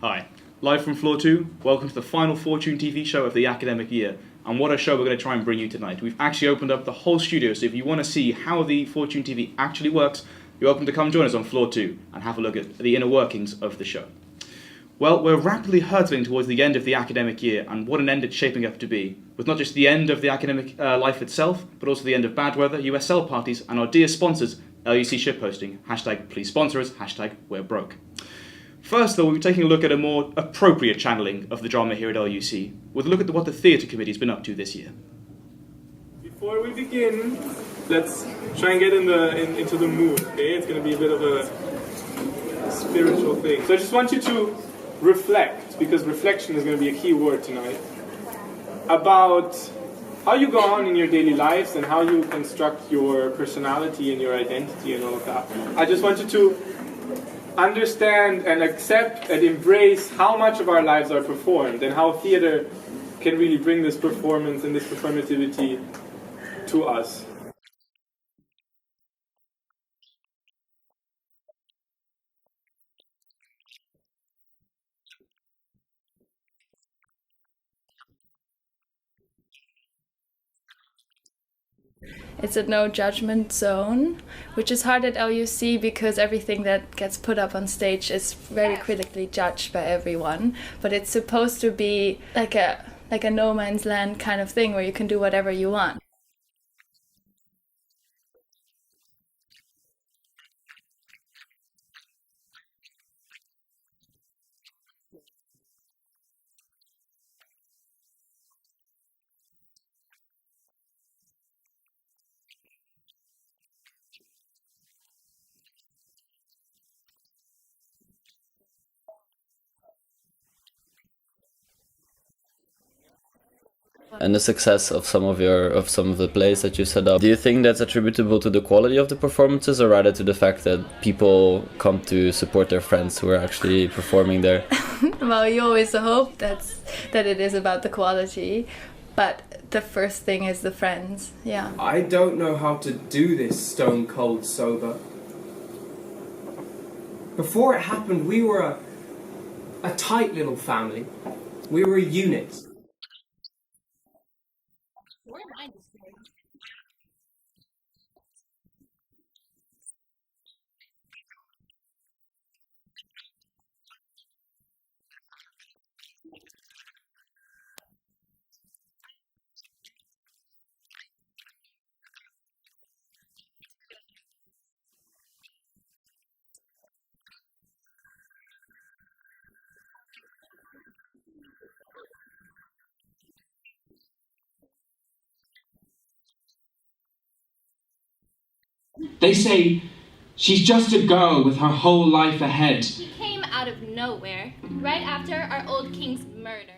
Hi, live from Floor 2, welcome to the final Fortune TV show of the academic year. And what a show we're going to try and bring you tonight. We've actually opened up the whole studio, so if you want to see how the Fortune TV actually works, you're welcome to come join us on Floor 2 and have a look at the inner workings of the show. Well, we're rapidly hurtling towards the end of the academic year, and what an end it's shaping up to be, with not just the end of the academic life itself, but also the end of bad weather, USL parties, and our dear sponsors, LUC shitposting, hashtag please sponsor us, hashtag we're broke. First, though, we'll be taking a look at a more appropriate channeling of the drama here at LUC, with a look at what the theatre committee's been up to this year. Before we begin, let's try and get into the mood, okay? It's going to be a bit of a spiritual thing. So I just want you to reflect, because reflection is going to be a key word tonight, about how you go on in your daily lives and how you construct your personality and your identity and all of that. I just want you to understand and accept and embrace how much of our lives are performed and how theater can really bring this performance and this performativity to us. It's a no judgment zone, which is hard at LUC because everything that gets put up on stage is very critically judged by everyone. But it's supposed to be like a no man's land kind of thing where you can do whatever you want. And the success of some of the plays that you set up, do you think that's attributable to the quality of the performances, or rather to the fact that people come to support their friends who are actually performing there? Well, you always hope that it is about the quality, but the first thing is the friends. Yeah. I don't know how to do this stone cold sober. Before it happened, we were a tight little family. We were a unit. They say she's just a girl with her whole life ahead. She came out of nowhere, right after our old king's murder.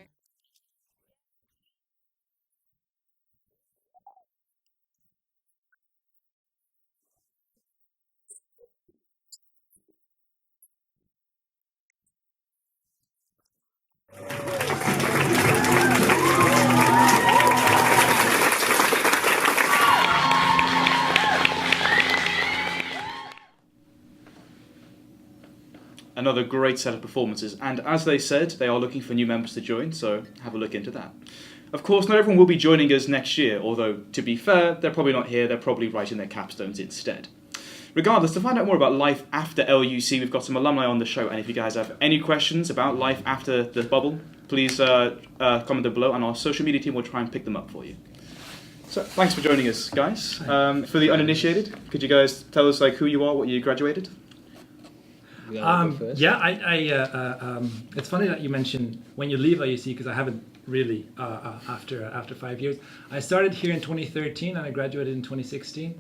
Another great set of performances, and as they said, they are looking for new members to join, so have a look into that. Of course, not everyone will be joining us next year, although, to be fair, they're probably not here, they're probably writing their capstones instead. Regardless, to find out more about life after LUC, we've got some alumni on the show, and if you guys have any questions about life after the bubble, please comment them below, and our social media team will try and pick them up for you. So, thanks for joining us, guys. For the uninitiated, could you guys tell us who you are, what you graduated? It's funny that you mentioned when you leave IUC, because I haven't really after 5 years. I started here in 2013 and I graduated in 2016,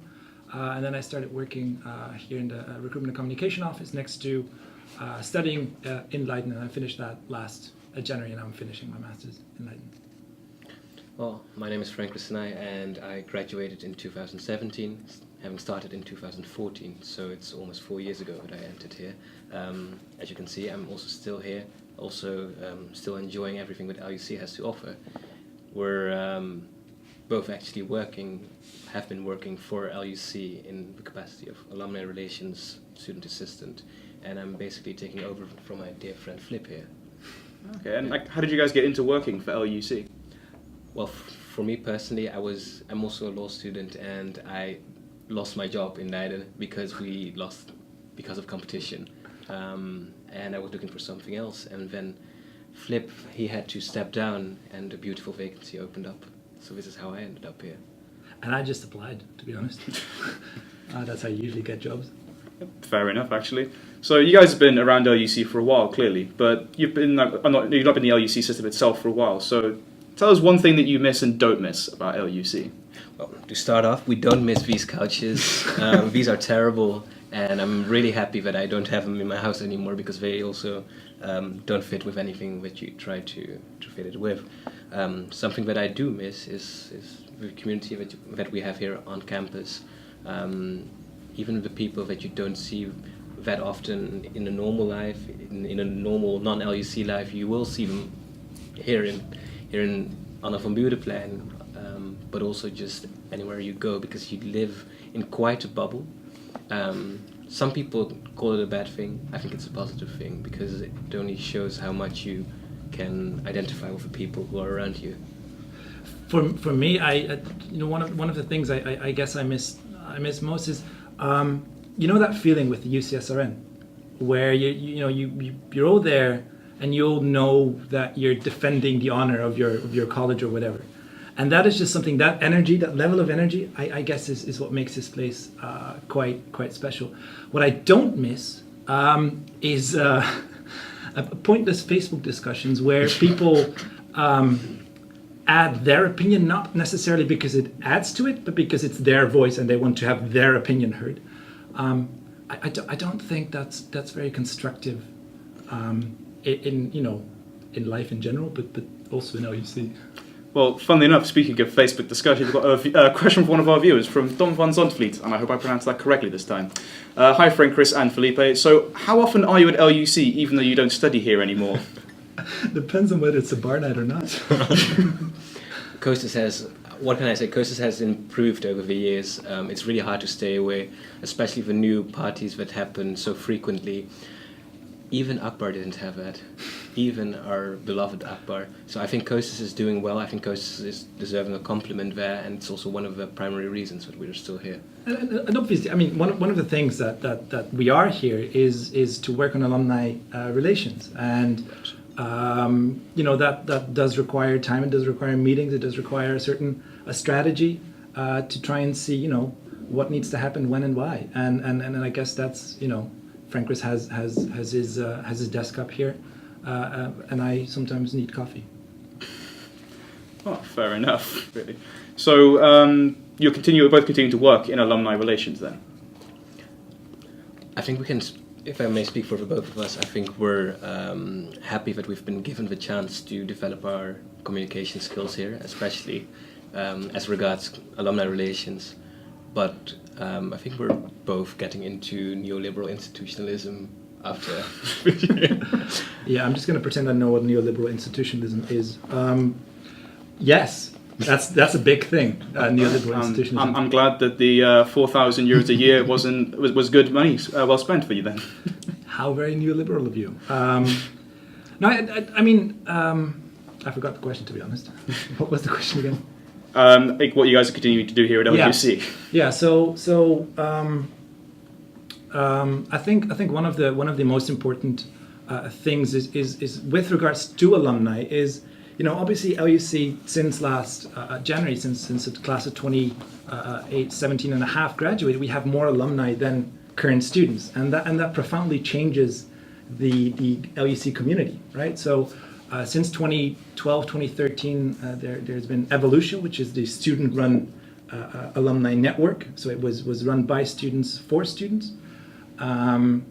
and then I started working here in the recruitment and communication office next to studying in Leiden, and I finished that last January, and I'm finishing my master's in Leiden. Well, my name is Frank Christenay, and I graduated in 2017, having started in 2014, so it's almost 4 years ago that I entered here. As you can see, I'm also still here, also still enjoying everything that LUC has to offer. We're both actually have been working for LUC in the capacity of alumni relations student assistant, and I'm basically taking over from my dear friend Flip here. Okay, and like, how did you guys get into working for LUC? Well, for me personally, I'm also a law student, and I lost my job in Leiden because of competition, and I was looking for something else. And then Flip, he had to step down, and a beautiful vacancy opened up. So this is how I ended up here. And I just applied, to be honest. That's how you usually get jobs. Fair enough, actually. So you guys have been around LUC for a while, clearly, but you've not been in the LUC system itself for a while. So tell us one thing that you miss and don't miss about LUC. Well, to start off, we don't miss these couches. These are terrible, and I'm really happy that I don't have them in my house anymore, because they also don't fit with anything that you try to fit it with. Something that I do miss is the community that we have here on campus. Even the people that you don't see that often in a normal life, in a normal non-LUC life, you will see them here in Anna van Burenplein, but also just anywhere you go, because you live in quite a bubble. Some people call it a bad thing. I think it's a positive thing, because it only shows how much you can identify with the people who are around you. For me, one of the things I guess I miss most is that feeling with the UCSRN, where you're all there and you all know that you're defending the honor of your college or whatever, and that is just something, that energy, that level of energy, I guess is what makes this place quite special. What I don't miss is pointless Facebook discussions where people add their opinion, not necessarily because it adds to it, but because it's their voice and they want to have their opinion heard. I don't think that's very constructive in life in general, but also in LUC. Well, funnily enough, speaking of Facebook discussion, we've got a question from one of our viewers, from Dom van Zontvliet, and I hope I pronounced that correctly this time. Hi Frank, Chris and Felipe. So how often are you at LUC, even though you don't study here anymore? Depends on whether it's a bar night or not. Kostas has improved over the years. It's really hard to stay away, especially the new parties that happen so frequently. Even Akbar didn't have that. Even our beloved Akbar. So I think Kostas is doing well. I think Kostas is deserving a compliment there, and it's also one of the primary reasons that we're still here. And obviously, I mean, one of the things that we are here is to work on alumni relations, and that does require time. It does require meetings. It does require a strategy to try and see what needs to happen, when and why. And I guess that's Frank Chris has his desk up here, and I sometimes need coffee. Oh, fair enough, really. So you're both continuing to work in alumni relations then? I think we can, if I may speak for the both of us, I think we're happy that we've been given the chance to develop our communication skills here, especially as regards alumni relations. But I think we're both getting into neoliberal institutionalism after. Yeah, I'm just going to pretend I know what neoliberal institutionalism is. Yes, that's a big thing. Neoliberal institutionalism. I'm glad that the 4,000 euros a year was good money, well spent for you then. How very neoliberal of you. No, I mean, I forgot the question, to be honest. What was the question again? Like what you guys are continuing to do here at LUC. Yeah. So I think one of the most important things is with regards to alumni is obviously LUC since last January, since the class of 17 and a half graduated, we have more alumni than current students, and that profoundly changes the LUC community, right? So. Since 2012, 2013, there's been Evolution, which is the student-run alumni network. So it was run by students for students, and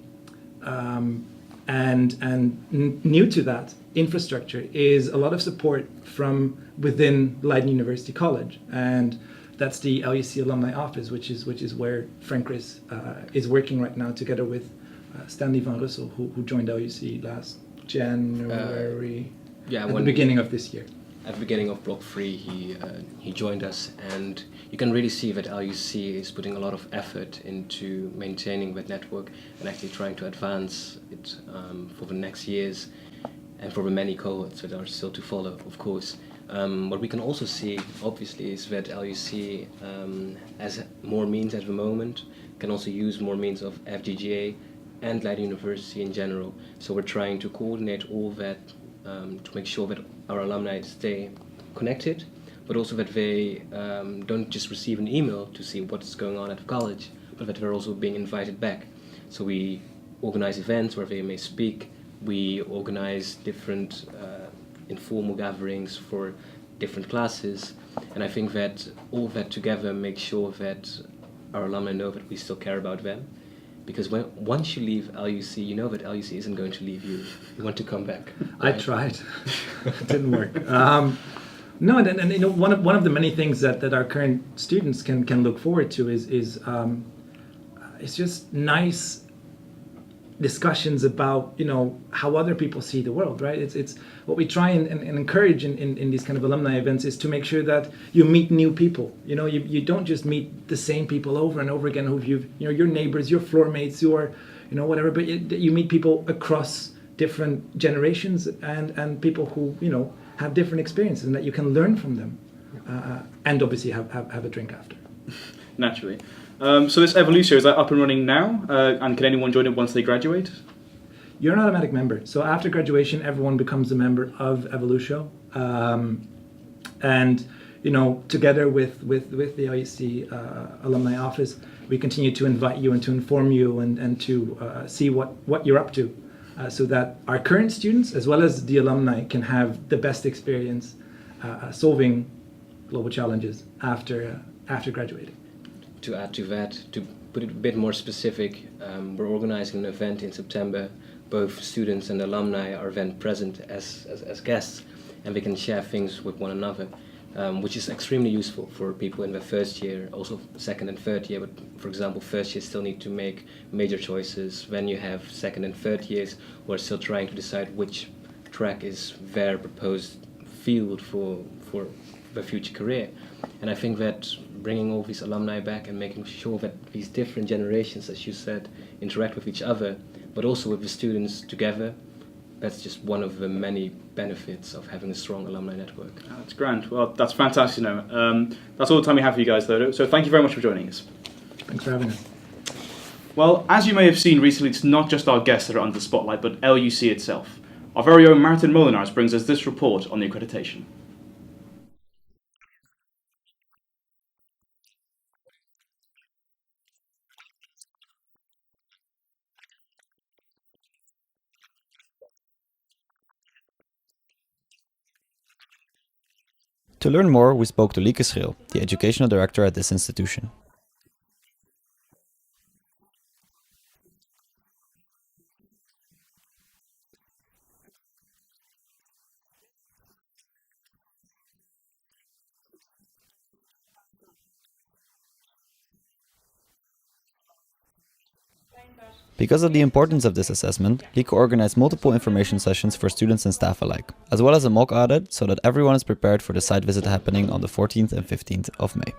new to that infrastructure is a lot of support from within Leiden University College, and that's the LUC Alumni Office, which is where Frank Chris is working right now together with Stanley van Russel, who joined LUC last January, at the beginning of this year. At the beginning of Block 3, he joined us, and you can really see that LUC is putting a lot of effort into maintaining that network and actually trying to advance it for the next years. and for the many cohorts that are still to follow, of course. What we can also see, obviously, is that LUC has more means at the moment, can also use more means of FGGA and Leiden University in general. So we're trying to coordinate all that to make sure that our alumni stay connected, but also that they don't just receive an email to see what's going on at the college, but that they're also being invited back. So we organize events where they may speak. We organize different informal gatherings for different classes, and I think that all that together makes sure that our alumni know that we still care about them. Because once you leave LUC, you know that LUC isn't going to leave you. You want to come back. Right? I tried. It didn't work. No, and you know, one of the many things that our current students can look forward to is it's just nice discussions about, you know, how other people see the world, right? It's what we try and encourage in these kind of alumni events is to make sure that you meet new people. You know, you don't just meet the same people over and over again who you know, your neighbors, your floor mates, your, you know, whatever, but you meet people across different generations and people who, you know, have different experiences and that you can learn from them, and obviously have a drink after. Naturally. So this Evolutio, is that up and running now? And can anyone join it once they graduate? You're an automatic member. So after graduation, everyone becomes a member of Evolutio. And, you know, together with the IEC alumni office, we continue to invite you and to inform you and to see what you're up to, so that our current students, as well as the alumni, can have the best experience solving global challenges after graduating. To add to that, to put it a bit more specific, we're organizing an event in September. Both students and alumni are then present as guests, and we can share things with one another, which is extremely useful for people in their first year, also second and third year. But for example, first years still need to make major choices. Then you have second and third years who are still trying to decide which track is their proposed field for their future career. And I think that bringing all these alumni back and making sure that these different generations, as you said, interact with each other, but also with the students together, that's just one of the many benefits of having a strong alumni network. That's grand. Well, that's fantastic. That's all the time we have for you guys, though. So thank you very much for joining us. Thanks for having us. Well, as you may have seen recently, it's not just our guests that are under the spotlight, but LUC itself. Our very own Martin Molenaars brings us this report on the accreditation. To learn more, we spoke to Lieke Scheel, the educational director at this institution. Because of the importance of this assessment, Lieke organized multiple information sessions for students and staff alike, as well as a mock audit so that everyone is prepared for the site visit happening on the 14th and 15th of May.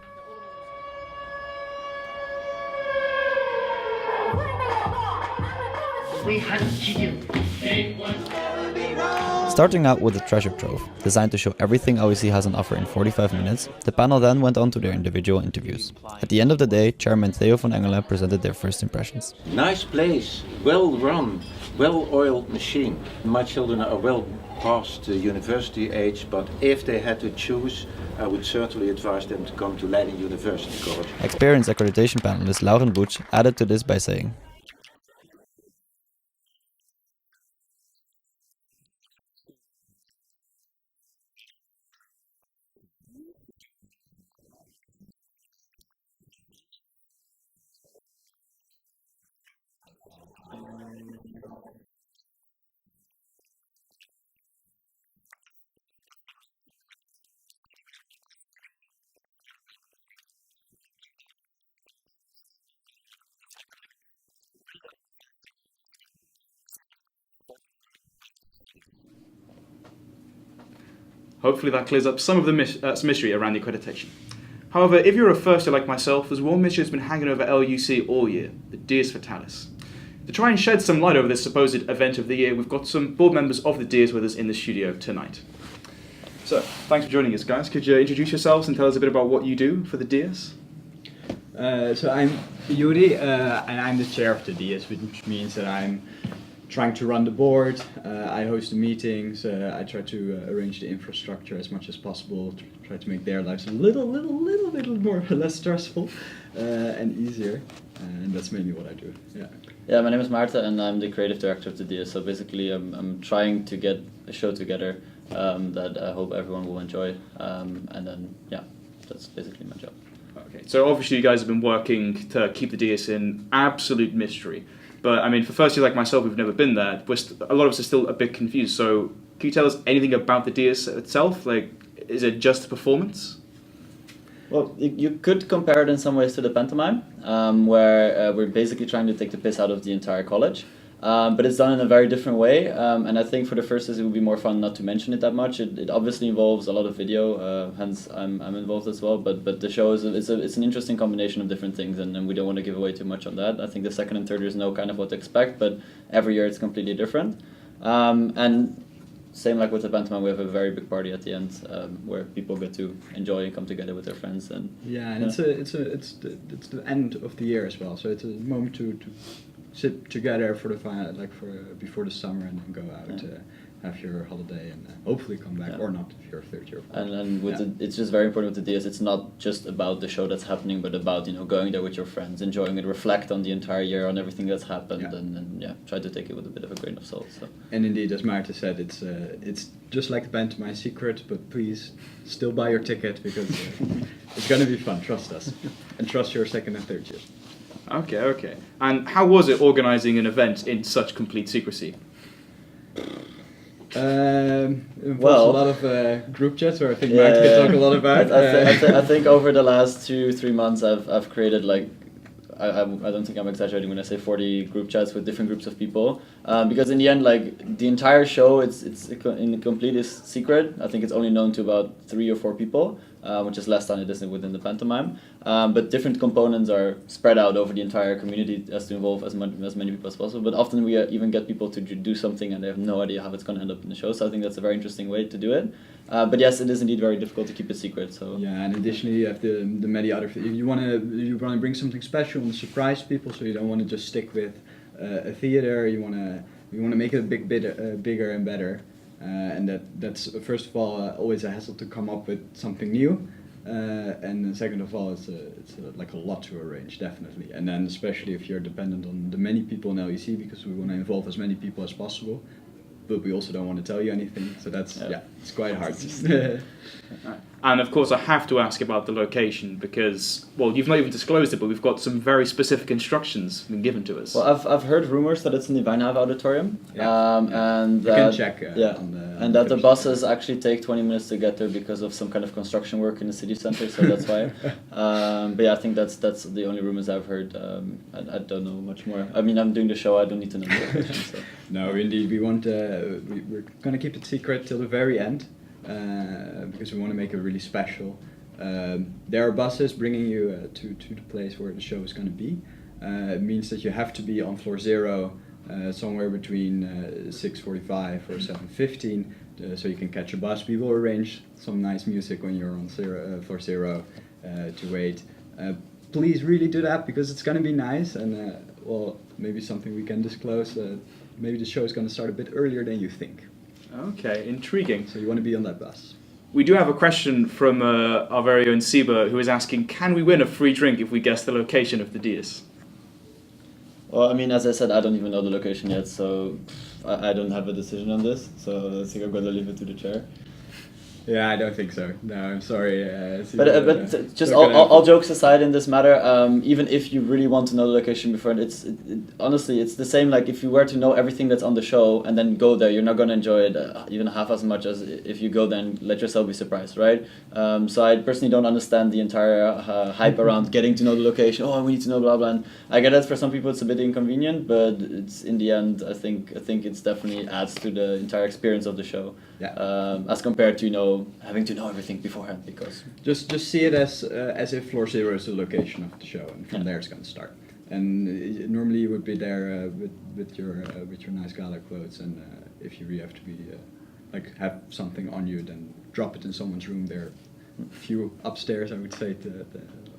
Starting out with a treasure trove, designed to show everything LUC has on offer in 45 minutes, the panel then went on to their individual interviews. At the end of the day, Chairman Theo van Engelen presented their first impressions. Nice place, well run, well-oiled machine. My children are well past the university age, but if they had to choose, I would certainly advise them to come to Leiden University College. Experienced accreditation panelist Lauren Butch added to this by saying, Hopefully that clears up some of the mystery around the accreditation. However, if you're a first year like myself, there's one mystery that's been hanging over LUC all year, the Dies Fatalis. To try and shed some light over this supposed event of the year, we've got some board members of the Deers with us in the studio tonight. So, thanks for joining us, guys. Could you introduce yourselves and tell us a bit about what you do for the Deers? So I'm Yuri, and I'm the chair of the Deers, which means that I'm trying to run the board. I host the meetings. I try to arrange the infrastructure as much as possible. Try to make their lives a little bit more less stressful and easier. And that's mainly what I do. Yeah. Yeah, my name is Maarten, and I'm the creative director of the Deers. So basically, I'm trying to get a show together that I hope everyone will enjoy. And then, yeah, that's basically my job. Okay, so obviously you guys have been working to keep the Deers in absolute mystery. But I mean, for first year like myself, we've never been there. A lot of us are still a bit confused. So can you tell us anything about the Deers itself? Like, is it just a performance? Well, you could compare it in some ways to the pantomime, where we're basically trying to take the piss out of the entire college. But it's done in a very different way, and I think for the first it would be more fun not to mention it that much. It obviously involves a lot of video, hence I'm involved as well. But the show it's an interesting combination of different things, and we don't want to give away too much on that. I think the second and third years know kind of what to expect, but every year it's completely different. And same like with the pantomime, we have a very big party at the end where people get to enjoy and come together with their friends. And yeah, and it's the end of the year as well, so it's a moment to sit together for the final, before the summer, and then go out, have your holiday, and hopefully come back or not if you're a third year. And with it's just very important with the Deers. It's not just about the show that's happening, but about going there with your friends, enjoying it, reflect on the entire year, on everything that's happened, and try to take it with a bit of a grain of salt. So. And indeed, as Maarten said, it's just like the Pantomime Secret, but please still buy your ticket because it's going to be fun. Trust us, and trust your second and third years. Okay. And how was it organising an event in such complete secrecy? Involves a lot of group chats where I think Maarten can talk a lot about. I think over the last 2-3 months I've created I don't think I'm exaggerating when I say 40 group chats with different groups of people, because in the end, the entire show, it's in the completest secret. I think it's only known to about 3 or 4 people, which is less than it is within the pantomime. But different components are spread out over the entire community as to involve as many people as possible. But often we even get people to do something and they have no idea how it's going to end up in the show. So I think that's a very interesting way to do it. But yes, it is indeed very difficult to keep it secret. So yeah, and additionally you have the many other. If you want to bring something special and surprise people, so you don't want to just stick with a theater. You want to make it a bit bigger and better. And that's first of all always a hassle to come up with something new, and second of all it's a lot to arrange, definitely. And then especially if you're dependent on the many people in LEC, because we want to involve as many people as possible, but we also don't want to tell you anything, so that's it's quite hard. And of course I have to ask about the location, because, well, you've not even disclosed it, but we've got some very specific instructions been given to us. Well, I've heard rumors that it's in the Wijnhaven Auditorium, and you can check and that the buses actually take 20 minutes to get there because of some kind of construction work in the city center, so that's why. But yeah, I think that's the only rumors I've heard. I don't know much more. I mean, I'm doing the show, I don't need to know more. So. No, indeed, we're going to keep it secret till the very end. Because we want to make it really special. There are buses bringing you to the place where the show is going to be. It means that you have to be on floor 0 somewhere between 6:45 or 7:15, so you can catch a bus. We will arrange some nice music when you're on floor 0 to wait. Please really do that, because it's going to be nice, and maybe something we can disclose. Maybe the show is going to start a bit earlier than you think. Okay, intriguing. So you want to be on that bus. We do have a question from our very own Siba, who is asking, can we win a free drink if we guess the location of the Deers? Well, I mean, as I said, I don't even know the location yet, so I don't have a decision on this, so I think I'm going to leave it to the chair. Yeah, I don't think so. No, I'm sorry. But just all jokes aside in this matter, even if you really want to know the location before, honestly, it's the same like if you were to know everything that's on the show and then go there, you're not going to enjoy it even half as much as if you go there and let yourself be surprised, right? So I personally don't understand the entire hype around getting to know the location. Oh, we need to know blah blah. And I get that for some people it's a bit inconvenient, but it's in the end, I think it's definitely adds to the entire experience of the show. Yeah. As compared to having to know everything beforehand, because just see it as if floor 0 is the location of the show, and from there it's going to start. And normally you would be there with your nice gala clothes, and if you really have to be like have something on you, then drop it in someone's room. There are a few upstairs, I would say, that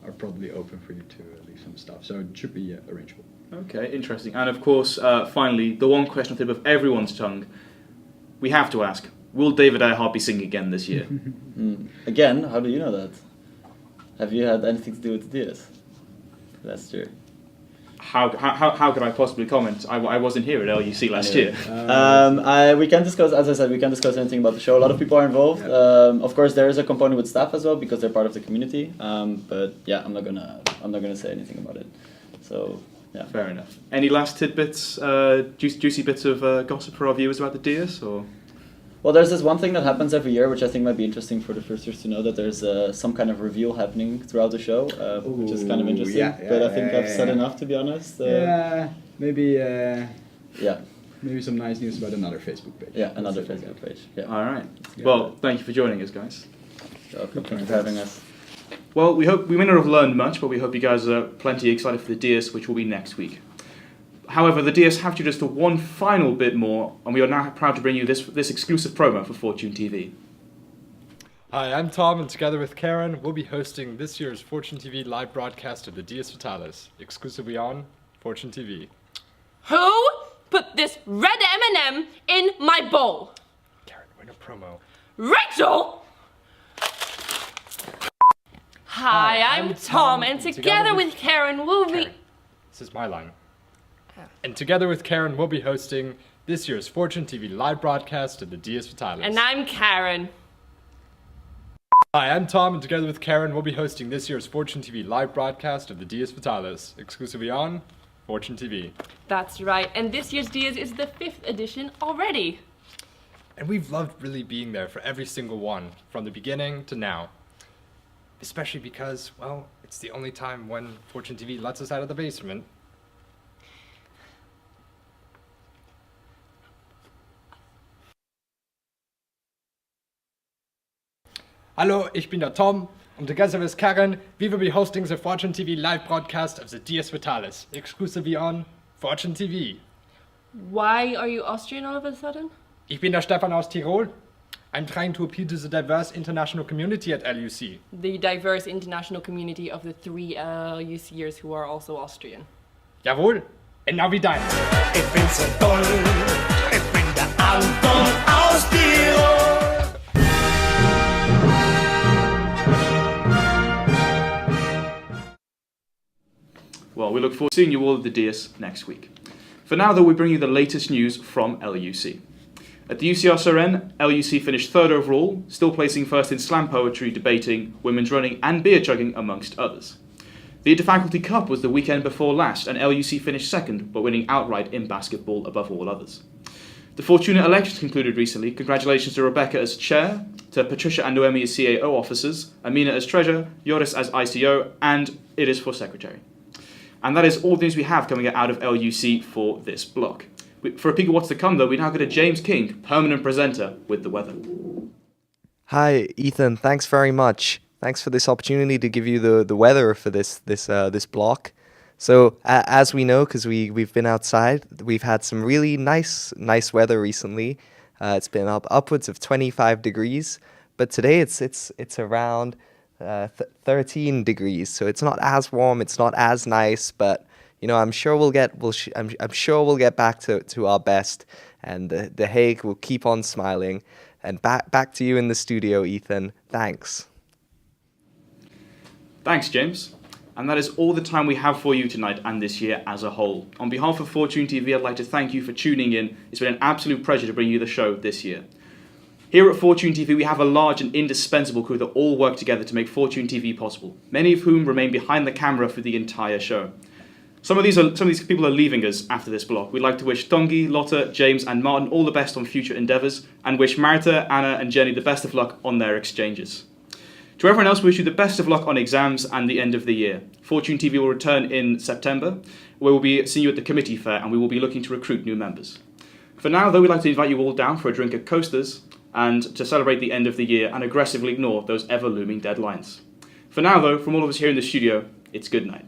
are probably open for you to leave some stuff. So it should be arrangeable. Okay, interesting. And of course, finally, the one question on the tip of everyone's tongue, we have to ask, will David Earhart be singing again this year? Again? How do you know that? Have you had anything to do with the DS last year? How could I possibly comment? I wasn't here at LUC last year. We can't discuss, as I said, we can't discuss anything about the show. A lot of people are involved. Of course, there is a component with staff as well because they're part of the community. But yeah, I'm not gonna say anything about it. So yeah. Fair enough. Any last tidbits, juicy bits of gossip for our viewers about the DS, or? Well, there's this one thing that happens every year, which I think might be interesting for the first years to know, that there's some kind of reveal happening throughout the show, which is kind of interesting. But I think I've said enough, to be honest. Maybe some nice news about another Facebook page. Yeah, another Facebook page. Yeah. All right. Well, thank you for joining us, guys. Welcome. Thank you for having us. Well, we may not have learned much, but we hope you guys are plenty excited for the DS, which will be next week. However, the DS have to just one final bit more, and we are now proud to bring you this exclusive promo for Fortune TV. Hi, I'm Tom, and together with Karen, we'll be hosting this year's Fortune TV live broadcast of the DS Fatalis, exclusively on Fortune TV. Who put this red M&M in my bowl? Karen, we're in a promo. Rachel! Hi, I'm Tom, and together with Karen, we'll be... This is my line. And together with Karen, we'll be hosting this year's Fortune TV live broadcast of the DS Fatalis. And I'm Karen. Hi, I'm Tom, and together with Karen, we'll be hosting this year's Fortune TV live broadcast of the DS Fatalis, exclusively on Fortune TV. That's right, and this year's DS is the 5th edition already. And we've loved really being there for every single one, from the beginning to now. Especially because, well, it's the only time when Fortune TV lets us out of the basement. Hallo, ich bin der Tom, and together with Karen, we will be hosting the Fortune TV live broadcast of the DS Fatalis, exclusively on Fortune TV. Why are you Austrian all of a sudden? Ich bin der Stefan aus Tirol. I'm trying to appeal to the diverse international community at LUC. The diverse international community of the 3 LUCers who are also Austrian. Jawohl, and now we dine. Ich bin so toll, ich bin der Anton aus Tirol. Well, we look forward to seeing you all at the DS next week. For now, though, we bring you the latest news from LUC. At the UCR Suresnes, LUC finished 3rd overall, still placing first in slam poetry, debating, women's running and beer chugging, amongst others. The Interfaculty Cup was the weekend before last, and LUC finished 2nd, but winning outright in basketball above all others. The Fortuna elections concluded recently. Congratulations to Rebecca as chair, to Patricia and Noemi as CAO officers, Amina as treasurer, Joris as ICO, and it is for secretary. And that is all the news we have coming out of LUC for this block. For a peek at what's to come, though, we now go to James King, permanent presenter, with the weather. Hi, Ethan. Thanks very much. Thanks for this opportunity to give you the weather for this block. So as we know, because we've been outside, we've had some really nice weather recently. It's been upwards of 25 degrees, but today it's around 13 degrees. So it's not as warm, it's not as nice, but I'm sure we'll get back to our best, and the Hague will keep on smiling. And back to you in the studio, Ethan. Thanks. Thanks, James. And that is all the time we have for you tonight and this year as a whole. On behalf of Fortune TV, I'd like to thank you for tuning in. It's been an absolute pleasure to bring you the show this year. Here at Fortune TV, we have a large and indispensable crew that all work together to make Fortune TV possible, many of whom remain behind the camera for the entire show. Some of these people are leaving us after this block. We'd like to wish Tongi, Lotte, James and Martin all the best on future endeavours, and wish Marta, Anna and Jenny the best of luck on their exchanges. To everyone else, we wish you the best of luck on exams and the end of the year. Fortune TV will return in September, where we'll be seeing you at the committee fair, and we will be looking to recruit new members. For now, though, we'd like to invite you all down for a drink at Coasters, and to celebrate the end of the year and aggressively ignore those ever-looming deadlines. For now, though, from all of us here in the studio, it's good night.